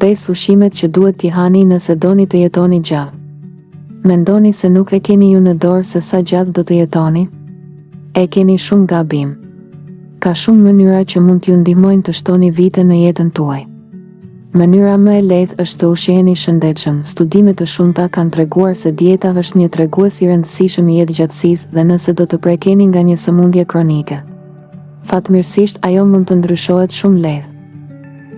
5 ushqimet që duhet t'i hani nëse doni të jetoni gjallë. Mendoni se nuk e keni ju në dorë se sa gjatë do të jetoni? E keni shumë gabim. Ka shumë mënyra që mund t'ju ndihmojnë të shtoni vite në jetën tuaj. Mënyra më e lehtë është të ushqeheni shëndetshëm. Studime të shumta kanë treguar se dieta është një tregues i rëndësishëm i jetëgjatësisë dhe nëse do të prekeni nga një sëmundje kronike. Fatmirësisht ajo mund të ndryshohet shumë lehtë.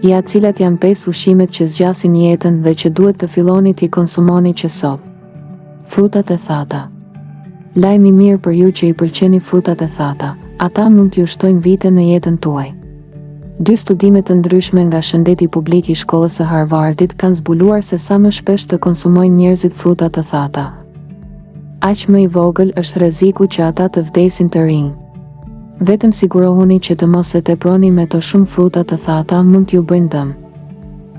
Ja cilat janë 5 ushqimet që zgjasin jetën dhe që duhet të filloni t'i konsumoni që sot. Frutat e thata. Lajm i mirë për ju që i pëlqeni frutat e thata, ata mund t'ju shtojnë vite në jetën tuaj. 2 studime të ndryshme nga shëndeti publik i shkollës së Harvardit kanë zbuluar se sa më shpesh të konsumojnë njerëzit fruta të thata, aq më i vogël është rreziku që ata të vdesin të rinj. Vetëm sigurohuni që të mos e teproni me të shumë fruta të thata mund t'ju bëjnë dëm.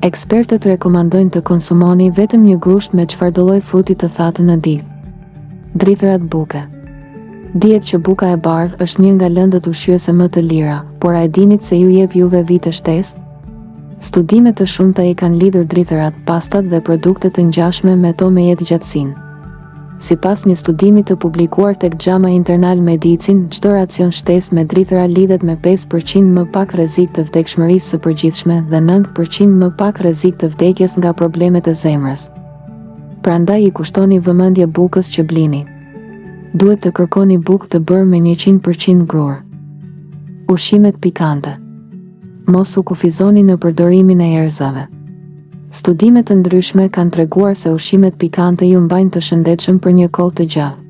Ekspertët rekomandojnë të konsumoni vetëm një grusht me çfarëdo lloj fruti të thatë në ditë. Drithërat buke. Dihet që buka e bardhë është një nga lëndët ushqyese më të lira, por a e dinit se ju jep juve vite shtesë? Studime të shumta i kanë lidhur drithërat, pastat dhe produktet të ngjashme me to me jetëgjatësinë. Sipas një studimi të publikuar tek JAMA Internal Medicine, çdo racion shtesë me drithëra lidhet me 5% më pak rrezik të vdekshmërisë së përgjithshme dhe 9% më pak rrezik të vdekjes nga problemet e zemrës. Prandaj i kushtoni vëmendje bukës që blini. Duhet të kërkoni bukë të bërë me 100% grur. Ushqimet pikante. Mos u kufizoni në përdorimin e erëzave. Studime të ndryshme kanë treguar se ushqimet pikante ju mbajnë të shëndetshëm për një kohë të gjatë.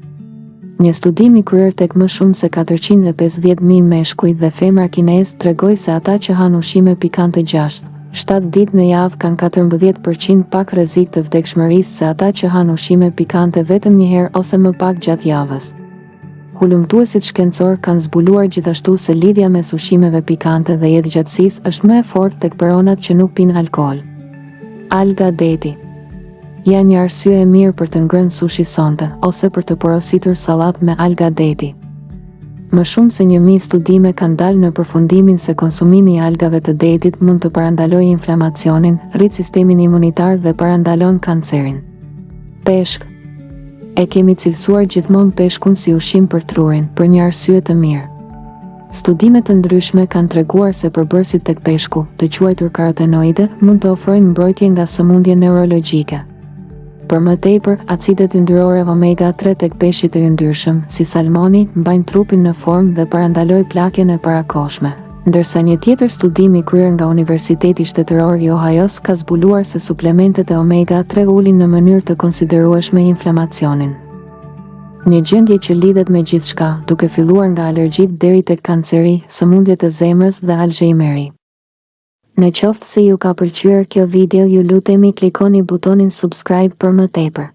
Një studim i kryer tek më shumë se 450.000 meshkuj dhe femra kinez tregoi se ata që han ushqime pikante 6-7 ditë në javë kanë 14% pak rrezik të vdekshmërisë se ata që han ushqime pikante vetëm një herë ose më pak gjatë javës. Hulumtuesit shkencor kanë zbuluar gjithashtu se lidhja mes ushqimeve pikante dhe jetëgjatësisë është më e fortë tek personat që nuk pinë alkool. Alga deti. Janë një arsye e mirë për të ngrënë sushi sonte, ose për të porositur sallat me alga deti. Më shumë se 1000 studime kanë dalë në përfundimin se konsumimi i algave të detit mund të parandalojë inflamacionin, rrit sistemin imunitar dhe parandalon kancerin. Peshk. E kemi cilësuar gjithmonë peshkun si ushqim për trurin, për një arsye të mirë. Studime të ndryshme kanë treguar se përbërësit tek peshku, të quajtur karotenoide, mund të ofrojnë mbrojtje nga sëmundje neurologjike. Për më tepër, acidet yndyrore omega-3 tek peshqit e yndyrshëm, si salmoni, mbajnë trupin në formë dhe parandalojnë plakjen e parakohshme. Ndërsa një tjetër studim i kryer nga Universiteti Shtetëror i Ohio's ka zbuluar se suplementet e omega-3 ulin në mënyrë të konsiderueshme inflamacionin. Një gjendje që lidhet me gjithçka, duke filluar nga alergjitë deri tek kanceri, sëmundjet e zemrës dhe Alzheimeri. Në qoftë se ju ka pëlqyer kjo video, ju lutemi klikoni butonin subscribe për më tepër.